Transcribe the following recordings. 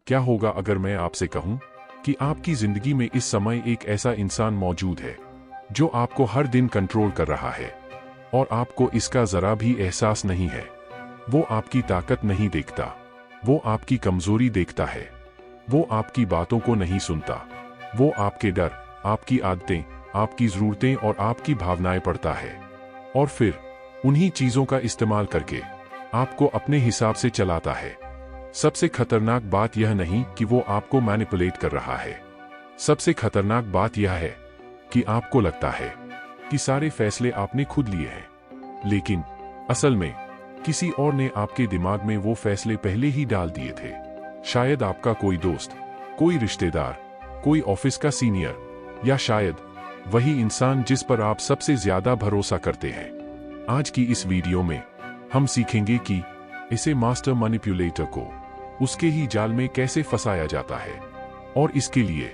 क्या होगा अगर मैं आपसे कहूं कि आपकी जिंदगी में इस समय एक ऐसा इंसान मौजूद है जो आपको हर दिन कंट्रोल कर रहा है और आपको इसका जरा भी एहसास नहीं है। वो आपकी ताकत नहीं देखता, वो आपकी कमजोरी देखता है। वो आपकी बातों को नहीं सुनता, वो आपके डर, आपकी आदतें, आपकी जरूरतें और आपकी भावनाएं पढ़ता है और फिर उन्हीं चीजों का इस्तेमाल करके आपको अपने हिसाब से चलाता है। सबसे खतरनाक बात यह नहीं कि वो आपको मैनिपुलेट कर रहा है। सबसे खतरनाक बात यह है कि आपको लगता है कि सारे फैसले आपने खुद लिए हैं, लेकिन असल में किसी और ने आपके दिमाग में वो फैसले पहले ही डाल दिए थे। शायद आपका कोई दोस्त, कोई रिश्तेदार, कोई ऑफिस का सीनियर, या शायद वही इंसान जिस पर आप सबसे ज्यादा भरोसा करते हैं। आज की इस वीडियो में हम सीखेंगे कि इसे मास्टर मैनिपुलेटर को उसके ही जाल में कैसे फंसाया जाता है, और इसके लिए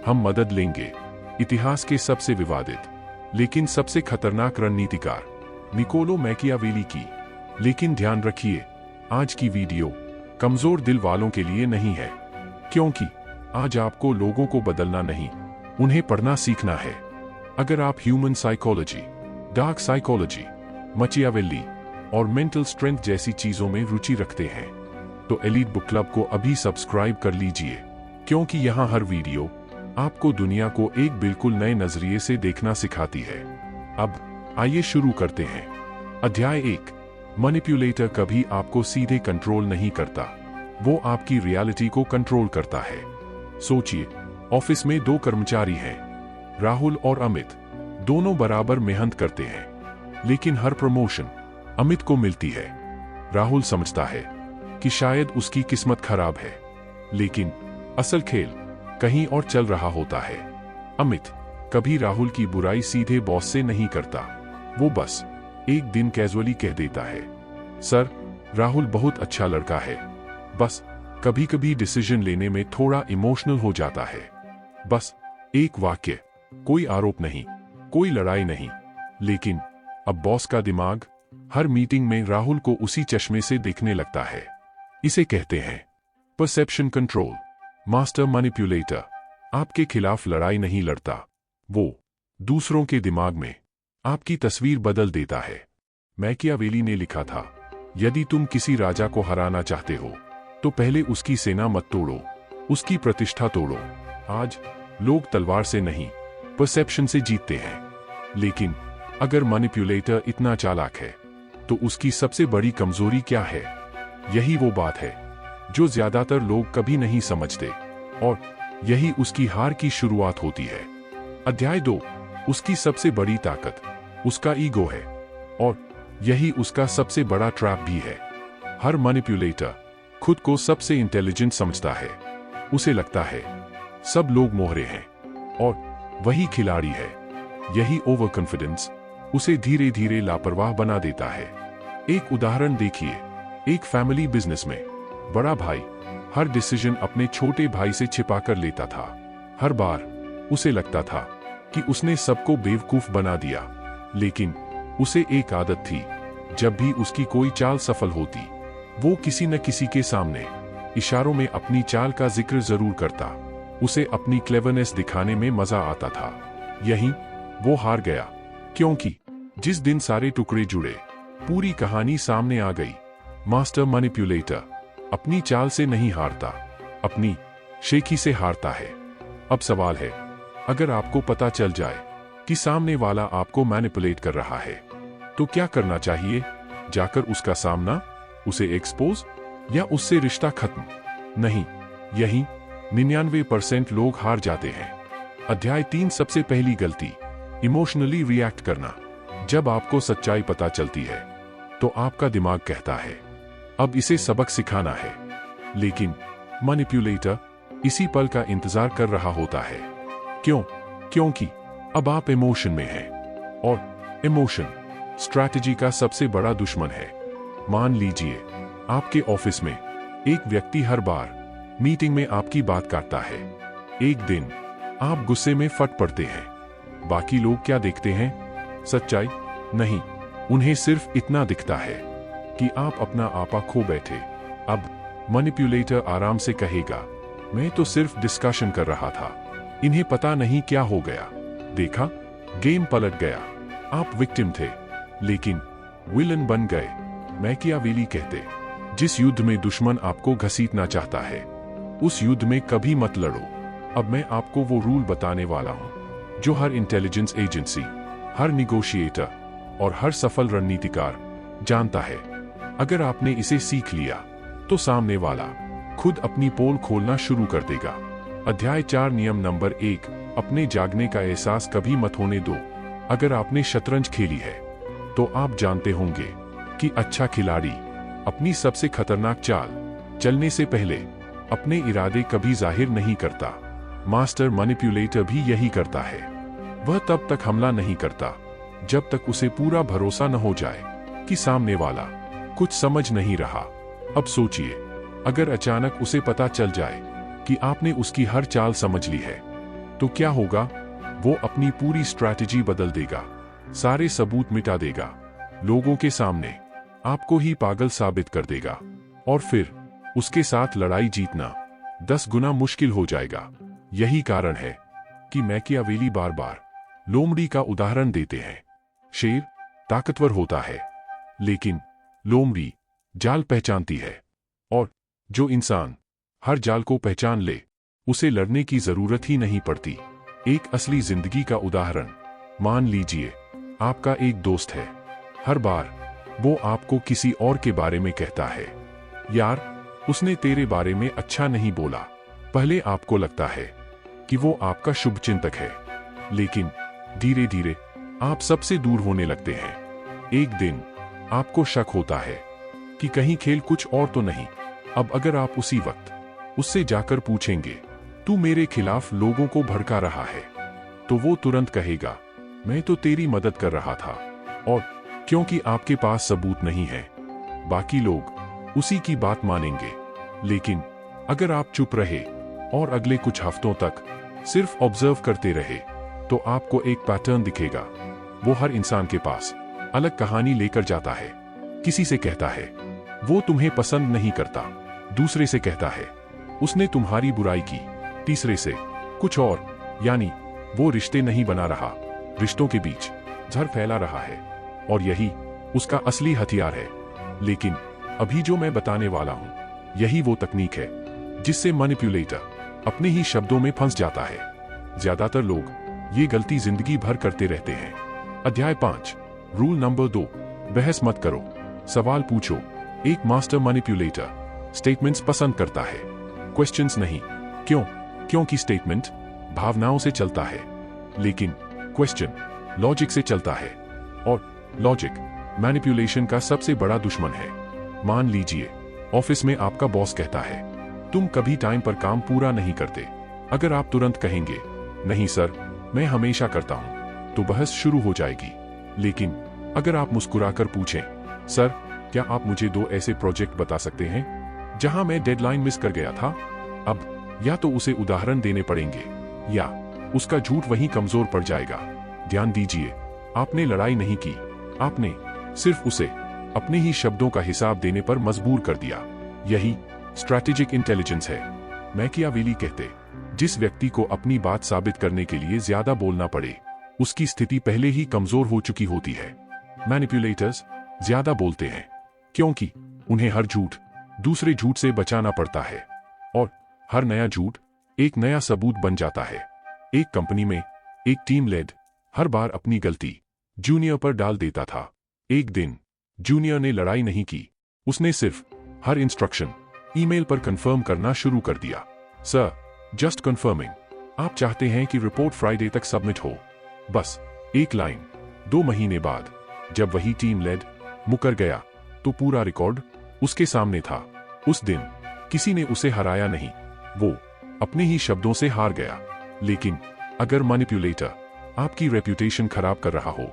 हम मदद लेंगे इतिहास के सबसे विवादित लेकिन सबसे खतरनाक रणनीतिकार निकोलो मैकियावेली की। लेकिन ध्यान रखिए, आज की वीडियो कमजोर दिल वालों के लिए नहीं है, क्योंकि आज आपको लोगों को बदलना नहीं, उन्हें पढ़ना सीखना है। अगर आप human psychology, dark psychology, Machiavelli और मेंटल स्ट्रेंथ जैसी चीजों में रुचि रखते हैं तो एलीट बुक क्लब को अभी सब्सक्राइब कर लीजिए, क्योंकि यहाँ हर वीडियो आपको दुनिया को एक बिल्कुल नए नजरिए से देखना सिखाती है। अब आइए शुरू करते हैं। अध्याय 1। मैनिपुलेटर कभी आपको सीधे कंट्रोल नहीं करता, वो आपकी रियलिटी को कंट्रोल करता है। सोचिए, ऑफिस में दो कर्मचारी हैं, राहुल और अमित। दोनों बराबर मेहनत करते हैं, लेकिन हर प्रमोशन अमित को मिलती है। राहुल समझता है कि शायद उसकी किस्मत खराब है, लेकिन असल खेल कहीं और चल रहा होता है। अमित कभी राहुल की बुराई सीधे बॉस से नहीं करता, वो बस एक दिन कैजुअली कह देता है, सर, राहुल बहुत अच्छा लड़का है, बस कभी कभी डिसीजन लेने में थोड़ा इमोशनल हो जाता है। बस एक वाक्य, कोई आरोप नहीं, कोई लड़ाई नहीं। लेकिन अब बॉस का दिमाग हर मीटिंग में राहुल को उसी चश्मे से देखने लगता है। इसे कहते हैं परसेप्शन कंट्रोल। मास्टर मैनिपुलेटर आपके खिलाफ लड़ाई नहीं लड़ता, वो दूसरों के दिमाग में आपकी तस्वीर बदल देता है। मैकियावेली ने लिखा था, यदि तुम किसी राजा को हराना चाहते हो तो पहले उसकी सेना मत तोड़ो, उसकी प्रतिष्ठा तोड़ो। आज लोग तलवार से नहीं, परसेप्शन से जीतते हैं। लेकिन अगर मैनिपुलेटर इतना चालाक है तो उसकी सबसे बड़ी कमजोरी क्या है? यही वो बात है जो ज्यादातर लोग कभी नहीं समझते, और यही उसकी हार की शुरुआत होती है। अध्याय 2। उसकी सबसे बड़ी ताकत उसका ईगो है, और यही उसका सबसे बड़ा ट्रैप भी है। हर मैनिपुलेटर खुद को सबसे इंटेलिजेंट समझता है। उसे लगता है सब लोग मोहरे हैं और वही खिलाड़ी है। यही ओवर कॉन्फिडेंस उसे धीरे धीरे लापरवाह बना देता है। एक उदाहरण देखिए, एक फैमिली बिजनेस में बड़ा भाई हर डिसीजन अपने छोटे भाई से छिपा कर लेता था। हर बार उसे लगता था कि उसने सबको बेवकूफ बना दिया, लेकिन उसे एक आदत थी, जब भी उसकी कोई चाल सफल होती, वो किसी न किसी के सामने इशारों में अपनी चाल का जिक्र जरूर करता। उसे अपनी क्लेवरनेस दिखाने में मजा आता था। यही वो हार गया, क्योंकि जिस दिन सारे टुकड़े जुड़े, पूरी कहानी सामने आ गई। मास्टर मैनिपुलेटर अपनी चाल से नहीं हारता, अपनी शेखी से हारता है। अब सवाल है, अगर आपको पता चल जाए कि सामने वाला आपको मैनिपुलेट कर रहा है, तो क्या करना चाहिए? जाकर उसका सामना, उसे एक्सपोज, या उससे रिश्ता खत्म? नहीं, यही 99% लोग हार जाते हैं। अध्याय 3। सबसे पहली गलती, इमोशनली रिएक्ट करना। जब आपको सच्चाई पता चलती है तो आपका दिमाग कहता है, अब इसे सबक सिखाना है। लेकिन मैनिपुलेटर इसी पल का इंतजार कर रहा होता है। क्यों? क्योंकि अब आप इमोशन में हैं, और इमोशन स्ट्रैटेजी का सबसे बड़ा दुश्मन है। मान लीजिए आपके ऑफिस में एक व्यक्ति हर बार मीटिंग में आपकी बात काटता है। एक दिन आप गुस्से में फट पड़ते हैं। बाकी लोग क्या देखते हैं? सच्चाई नहीं, उन्हें सिर्फ इतना दिखता है कि आप अपना आपा खो बैठे। अब मैनिपुलेटर आराम से कहेगा, मैं तो सिर्फ डिस्कशन कर रहा था। इन्हें पता नहीं क्या हो गया। देखा, गेम पलट गया। आप विक्टिम थे, लेकिन विलन बन गए। मैकियावेली कहते, जिस युद्ध में दुश्मन आपको घसीटना चाहता है, उस युद्ध में कभी मत लड़ो। अब मैं आपको वो रूल बताने वाला हूं जो हर इंटेलिजेंस एजेंसी, हर निगोशिएटर और हर सफल रणनीतिकार जानता है। अगर आपने इसे सीख लिया तो सामने वाला खुद अपनी पोल खोलना शुरू कर देगा। अध्याय 4 नियम नंबर 1, अपने जागने का एहसास कभी मत होने दो। अगर आपने शतरंज खेली है तो आप जानते होंगे कि अच्छा खिलाड़ी अपनी सबसे खतरनाक चाल चलने से पहले अपने इरादे कभी जाहिर नहीं करता। मास्टर मैनिपुलेटर भी यही करता है। वह तब तक हमला नहीं करता जब तक उसे पूरा भरोसा न हो जाए कि सामने वाला कुछ समझ नहीं रहा। अब सोचिए, अगर अचानक उसे पता चल जाए कि आपने उसकी हर चाल समझ ली है, तो क्या होगा? वो अपनी पूरी स्ट्रैटेजी बदल देगा, सारे सबूत मिटा देगा, लोगों के सामने आपको ही पागल साबित कर देगा, और फिर उसके साथ लड़ाई जीतना 10 गुना मुश्किल हो जाएगा। यही कारण है कि मैकियावेली बार बार लोमड़ी का उदाहरण देते हैं। शेर ताकतवर होता है, लेकिन लोमड़ी जाल पहचानती है, और जो इंसान हर जाल को पहचान ले, उसे लड़ने की जरूरत ही नहीं पड़ती। एक असली जिंदगी का उदाहरण मान लीजिए, आपका एक दोस्त है। हर बार वो आपको किसी और के बारे में कहता है, यार उसने तेरे बारे में अच्छा नहीं बोला। पहले आपको लगता है कि वो आपका शुभचिंतक है, लेकिन धीरे धीरे आप सबसे दूर होने लगते हैं। एक दिन आपको शक होता है कि कहीं खेल कुछ और तो नहीं। अब अगर आप उसी वक्त उससे जाकर पूछेंगे, तू मेरे खिलाफ लोगों को भड़का रहा है, तो वो तुरंत कहेगा, मैं तो तेरी मदद कर रहा था। और क्योंकि आपके पास सबूत नहीं है, बाकी लोग उसी की बात मानेंगे। लेकिन अगर आप चुप रहे और अगले कुछ हफ्तों तक सिर्फ ऑब्जर्व करते रहे, तो आपको एक पैटर्न दिखेगा। वो हर इंसान के पास अलग कहानी लेकर जाता है। किसी से कहता है, वो तुम्हें पसंद नहीं करता। दूसरे से कहता है, उसने तुम्हारी बुराई की। तीसरे से कुछ और, यानी वो रिश्ते नहीं बना रहा, रिश्तों के बीच जहर फैला रहा है, और यही उसका असली हथियार है। लेकिन अभी जो मैं बताने वाला हूं, यही वो तकनीक है जिससे मैनिपुलेटर अपने ही शब्दों में फंस जाता है। ज्यादातर लोग ये गलती जिंदगी भर करते रहते हैं। अध्याय 5 रूल नंबर 2, बहस मत करो, सवाल पूछो। एक मास्टर मैनिपुलेटर स्टेटमेंट्स पसंद करता है, क्वेश्चंस नहीं। क्यों? क्योंकि स्टेटमेंट भावनाओं से चलता है, लेकिन क्वेश्चन लॉजिक से चलता है, और लॉजिक मैनिपुलेशन का सबसे बड़ा दुश्मन है। मान लीजिए, ऑफिस में आपका बॉस कहता है, तुम कभी टाइम पर काम पूरा नहीं करते। अगर आप तुरंत कहेंगे, नहीं सर, मैं हमेशा करता हूं, तो बहस शुरू हो जाएगी। लेकिन अगर आप मुस्कुराकर पूछें, सर क्या आप मुझे 2 ऐसे प्रोजेक्ट बता सकते हैं जहां मैं डेडलाइन मिस कर गया था? अब या तो उसे उदाहरण देने पड़ेंगे, या उसका झूठ वहीं कमजोर पड़ जाएगा। ध्यान दीजिए, आपने लड़ाई नहीं की, आपने सिर्फ उसे अपने ही शब्दों का हिसाब देने पर मजबूर कर दिया। यही स्ट्रैटेजिक इंटेलिजेंस है। मैकियावेली कहते, जिस व्यक्ति को अपनी बात साबित करने के लिए ज्यादा बोलना पड़े, उसकी स्थिति पहले ही कमजोर हो चुकी होती है। मैनिपुलेटर्स ज्यादा बोलते हैं क्योंकि उन्हें हर झूठ दूसरे झूठ से बचाना पड़ता है, और हर नया झूठ एक नया सबूत बन जाता है। एक कंपनी में एक टीम लीड हर बार अपनी गलती जूनियर पर डाल देता था। एक दिन जूनियर ने लड़ाई नहीं की, उसने सिर्फ हर इंस्ट्रक्शन ईमेल पर कंफर्म करना शुरू कर दिया। सर, जस्ट कंफर्मिंग, आप चाहते हैं कि रिपोर्ट फ्राइडे तक सबमिट हो। बस एक लाइन। 2 महीने बाद जब वही टीम लीड मुकर गया, तो पूरा रिकॉर्ड उसके सामने था। उस दिन किसी ने उसे हराया नहीं, वो अपने ही शब्दों से हार गया। लेकिन अगर मैनिपुलेटर आपकी रेप्यूटेशन खराब कर रहा हो,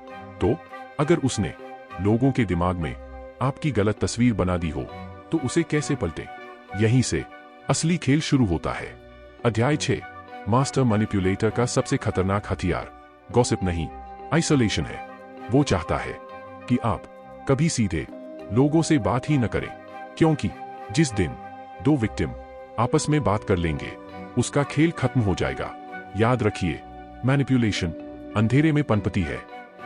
तो अगर उसने लोगों के दिमाग में आपकी गलत तस्वीर बना दी हो, तो उसे कैसे पलटे? यहीं से असली खेल शुरू होता है। अध्याय 6 मास्टर मैनिपुलेटर का सबसे खतरनाक हथियार गॉसिप नहीं, आइसोलेशन है। वो चाहता है कि आप कभी सीधे लोगों से बात ही न करें, क्योंकि जिस दिन 2 विक्टिम आपस में बात कर लेंगे, उसका खेल खत्म हो जाएगा। याद रखिए, मैनिपुलेशन अंधेरे में पनपती है,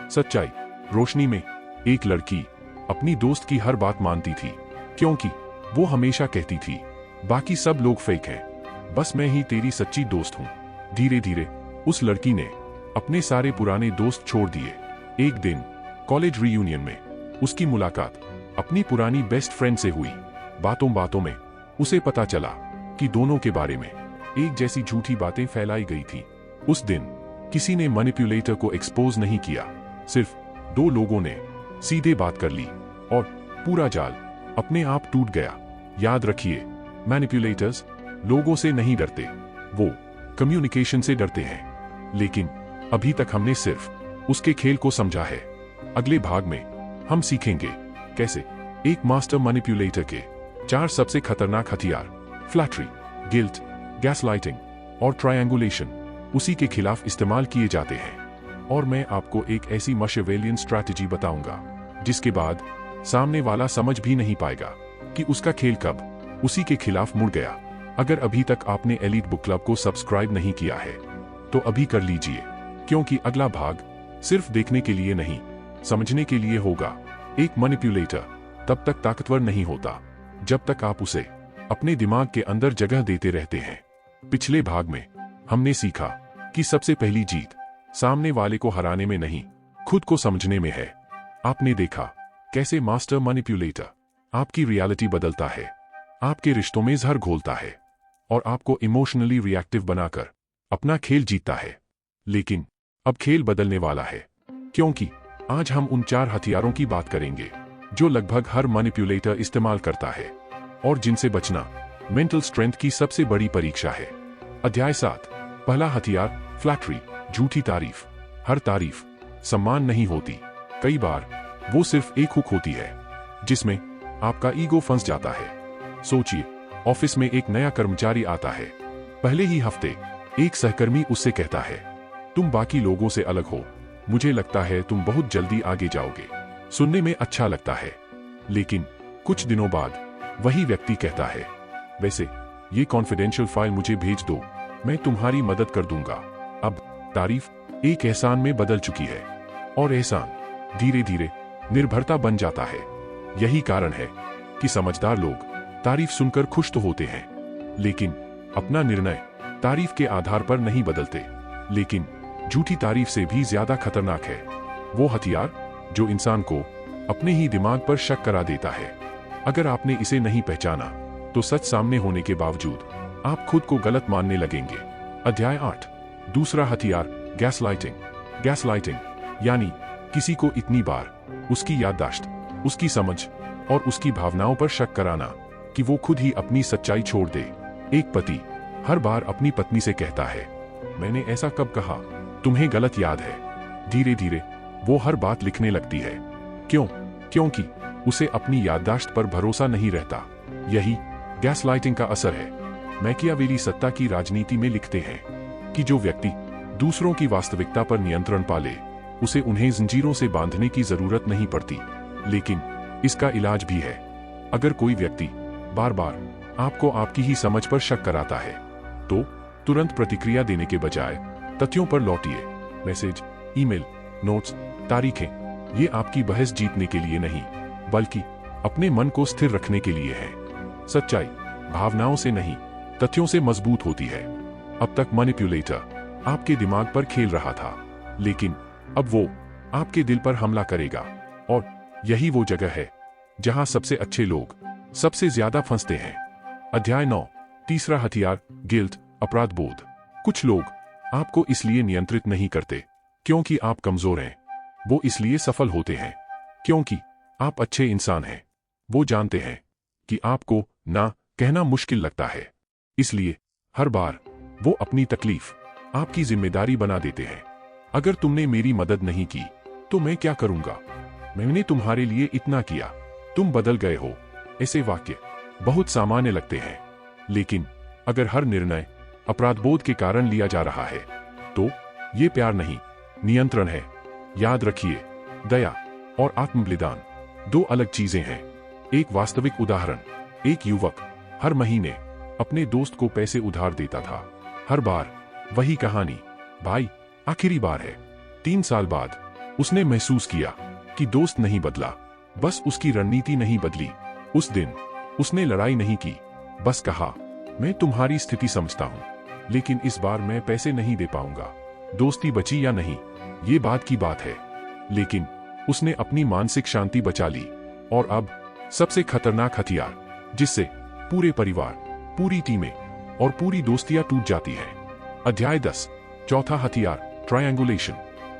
सच्चाई रोशनी में। एक लड़की अपनी दोस्त की हर बात मानती थी, क्योंकि वो हमेशा कहती थी, बाकी सब लोग फेक हैं, बस मैं ही तेरी सच्ची दोस्त हूं। धीरे धीरे उस लड़की ने अपने सारे पुराने दोस्त छोड़ दिए। एक दिन कॉलेज रियूनियन में उसकी मुलाकात अपनी पुरानी बेस्ट फ्रेंड से हुई। बातों बातों में उसे पता चला कि दोनों के बारे में एक जैसी झूठी बातें फैलाई गई थी। उस दिन किसी ने मैनिपुलेटर को एक्सपोज नहीं किया, सिर्फ दो लोगों ने सीधे बात कर ली और पूरा जाल अपने आप टूट गया। याद रखिए, मैनिपुलेटर्स लोगों से नहीं डरते, वो कम्युनिकेशन से डरते हैं। लेकिन अभी तक हमने सिर्फ उसके खेल को समझा है। अगले भाग में हम सीखेंगे कैसे एक मास्टर मैनिपुलेटर के 4 सबसे खतरनाक हथियार, फ्लैटरी, गिल्ट, गैसलाइटिंग और ट्रायंगुलेशन, उसी के खिलाफ इस्तेमाल किए जाते हैं। और मैं आपको एक ऐसी मशवेलियन स्ट्रैटेजी बताऊंगा जिसके बाद सामने वाला समझ भी नहीं पाएगा कि उसका खेल कब उसी के खिलाफ मुड़ गया। अगर अभी तक आपने एलीट बुक क्लब को सब्सक्राइब नहीं किया है तो अभी कर लीजिए, क्योंकि अगला भाग सिर्फ देखने के लिए नहीं, समझने के लिए होगा। एक मैनिपुलेटर तब तक ताकतवर नहीं होता जब तक आप उसे अपने दिमाग के अंदर जगह देते रहते हैं। पिछले भाग में हमने सीखा कि सबसे पहली जीत सामने वाले को हराने में नहीं, खुद को समझने में है। आपने देखा कैसे मास्टर मैनिपुलेटर आपकी रियलिटी बदलता है, आपके रिश्तों में जहर घोलता है और आपको इमोशनली रिएक्टिव बनाकर अपना खेल जीतता है। लेकिन अब खेल बदलने वाला है, क्योंकि आज हम उन 4 हथियारों की बात करेंगे जो लगभग हर मैनिपुलेटर इस्तेमाल करता है और जिनसे बचना मेंटल स्ट्रेंथ की सबसे बड़ी परीक्षा है। अध्याय 7। पहला हथियार, फ्लैटरी, झूठी तारीफ। हर तारीफ सम्मान नहीं होती, कई बार वो सिर्फ एक हुक होती है जिसमें आपका ईगो फंस जाता है। सोचिए, ऑफिस में एक नया कर्मचारी आता है। पहले ही हफ्ते एक सहकर्मी उससे कहता है, तुम बाकी लोगों से अलग हो, मुझे लगता है तुम बहुत जल्दी आगे जाओगे। सुनने में अच्छा लगता है, लेकिन कुछ दिनों बाद वही व्यक्ति कहता है, वैसे ये कॉन्फिडेंशियल फाइल मुझे भेज दो, मैं तुम्हारी मदद कर दूंगा। अब तारीफ एक एहसान में बदल चुकी है और एहसान धीरे धीरे निर्भरता बन जाता है। यही कारण है कि समझदार लोग तारीफ सुनकर खुश तो होते हैं, लेकिन अपना निर्णय तारीफ के आधार पर नहीं बदलते। लेकिन झूठी तारीफ से भी ज्यादा खतरनाक है वो हथियार जो इंसान को अपने ही दिमाग पर शक करा देता है। अगर आपने इसे नहीं पहचाना तो सच सामने होने के बावजूद आप खुद को गलत मानने लगेंगे। अध्याय 8। दूसरा हथियार, गैसलाइटिंग। गैसलाइटिंग यानी किसी को इतनी बार उसकी याददाश्त, उसकी समझ और उसकी भावनाओं पर शक कराना कि वो खुद ही अपनी सच्चाई छोड़ दे। एक पति हर बार अपनी पत्नी से कहता है, मैंने ऐसा कब कहा, तुम्हें गलत याद है। धीरे धीरे वो हर बात लिखने लगती है। क्यों? क्योंकि उसे अपनी याददाश्त पर भरोसा नहीं रहता। यही गैसलाइटिंग का असर है। मैकियावेली सत्ता की राजनीति में लिखते हैं कि जो व्यक्ति दूसरों की वास्तविकता पर नियंत्रण पाले, उसे उन्हें जंजीरों से बांधने की जरूरत नहीं पड़ती। लेकिन इसका इलाज भी है। अगर कोई व्यक्ति बार बार आपको आपकी ही समझ पर शक कराता है, तो तुरंत प्रतिक्रिया देने के बजाय तथ्यों पर लौटिए। मैसेज, ईमेल, नोट्स, तारीखें, ये आपकी बहस जीतने के लिए नहीं, बल्कि अपने मन को स्थिर रखने के लिए है। सच्चाई भावनाओं से नहीं, तथ्यों से मजबूत होती है। अब तक मैनिपुलेटर आपके दिमाग पर खेल रहा था, लेकिन अब वो आपके दिल पर हमला करेगा। और यही वो जगह है जहां सबसे अच्छे लोग सबसे ज्यादा फंसते हैं। अध्याय 9। तीसरा हथियार, गिल्ट, अपराध बोध। कुछ लोग आपको इसलिए नियंत्रित नहीं करते क्योंकि आप कमजोर हैं, वो इसलिए सफल होते हैं क्योंकि आप अच्छे इंसान हैं। वो जानते हैं कि आपको ना कहना मुश्किल लगता है, इसलिए हर बार वो अपनी तकलीफ आपकी जिम्मेदारी बना देते हैं। अगर तुमने मेरी मदद नहीं की तो मैं क्या करूंगा, मैंने तुम्हारे लिए इतना किया, तुम बदल गए हो। ऐसे वाक्य बहुत सामान्य लगते हैं, लेकिन अगर हर निर्णय अपराधबोध के कारण लिया जा रहा है तो ये प्यार नहीं, नियंत्रण है। याद रखिए, दया और आत्मबलिदान 2 अलग चीजें हैं। एक वास्तविक उदाहरण, एक युवक हर महीने अपने दोस्त को पैसे उधार देता था। हर बार वही कहानी। भाई, आखिरी बार है। 3 साल बाद उसने महसूस किया कि दोस्त नहीं बदला, बस उसकी रणनीति नहीं बदली। उस दिन उसने लड़ाई नहीं की, बस कहा, मैं तुम्हारी स्थिति समझता हूं, लेकिन इस बार मैं पैसे नहीं दे पाऊंगा। दोस्ती बची या नहीं, ये बात की बात है, लेकिन उसने अपनी मानसिक शांति बचा ली। और अब सबसे खतरनाक हथियार, जिससे पूरे परिवार, पूरी टीमें और पूरी दोस्तियां टूट जाती हैं। अध्याय 10। चौथा हथियार, ट्रायंगुलेशन।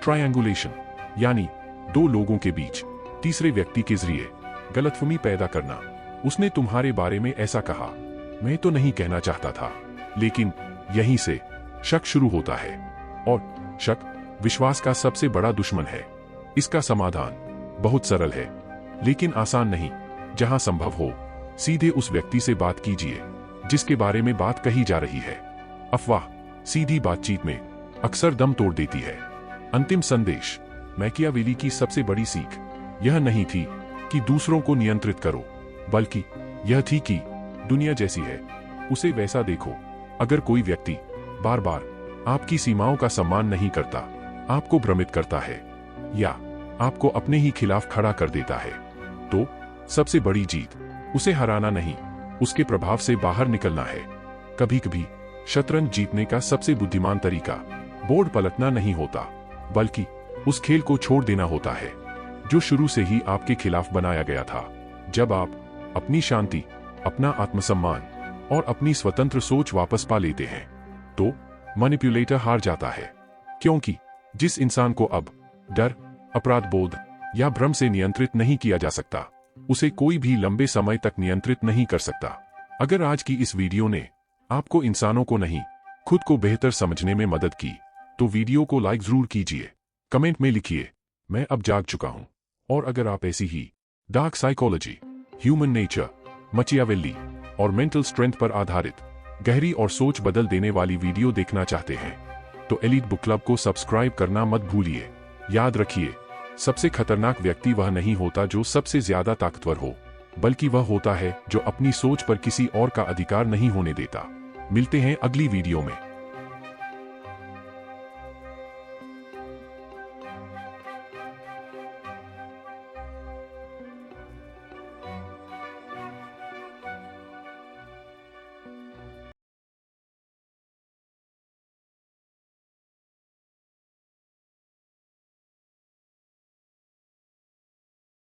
ट्रायंगुलेशन यानी 2 लोगों के बीच तीसरे व्यक्ति के जरिए गलतफहमी पैदा करना। उसने तुम्हारे बारे में ऐसा कहा, मैं तो नहीं कहना चाहता था, लेकिन यहीं से शक शुरू होता है। और शक विश्वास का सबसे बड़ा दुश्मन है। इसका समाधान बहुत सरल है, लेकिन आसान नहीं। जहां संभव हो, सीधे उस व्यक्ति से बात कीजिए जिसके बारे में बात कही जा रही है। अफवाह सीधी बातचीत में अक्सर दम तोड़ देती है। अंतिम संदेश, मैकियावेली की सबसे बड़ी सीख यह नहीं थी कि दूसरों को नियंत्रित करो, बल्कि यह थी कि दुनिया जैसी है उसे वैसा देखो। अगर कोई व्यक्ति बार बार आपकी सीमाओं का सम्मान नहीं करता, आपको भ्रमित करता है या आपको अपने ही खिलाफ खड़ा कर देता है, तो सबसे बड़ी जीत उसे हराना नहीं, उसके प्रभाव से बाहर निकलना है। कभी कभी शतरंज जीतने का सबसे बुद्धिमान तरीका बोर्ड पलटना नहीं होता, बल्कि उस खेल को छोड़ देना होता है जो शुरू से ही आपके खिलाफ बनाया गया था। जब आप अपनी शांति, अपना आत्मसम्मान और अपनी स्वतंत्र सोच वापस पा लेते हैं, तो मैनिपुलेटर हार जाता है। क्योंकि जिस इंसान को अब डर, अपराध बोध या भ्रम से नियंत्रित नहीं किया जा सकता, उसे कोई भी लंबे समय तक नियंत्रित नहीं कर सकता। अगर आज की इस वीडियो ने आपको इंसानों को नहीं, खुद को बेहतर समझने में मदद की, तो वीडियो को लाइक जरूर कीजिए। कमेंट में लिखिए, मैं अब जाग चुका हूं। और अगर आप ऐसी ही dark psychology, human nature, Machiavelli और मेंटल स्ट्रेंथ पर आधारित गहरी और सोच बदल देने वाली वीडियो देखना चाहते हैं, तो एलीट बुक क्लब को सब्सक्राइब करना मत भूलिए। याद रखिए, सबसे खतरनाक व्यक्ति वह नहीं होता जो सबसे ज्यादा ताकतवर हो, बल्कि वह होता है जो अपनी सोच पर किसी और का अधिकार नहीं होने देता। मिलते हैं अगली वीडियो में।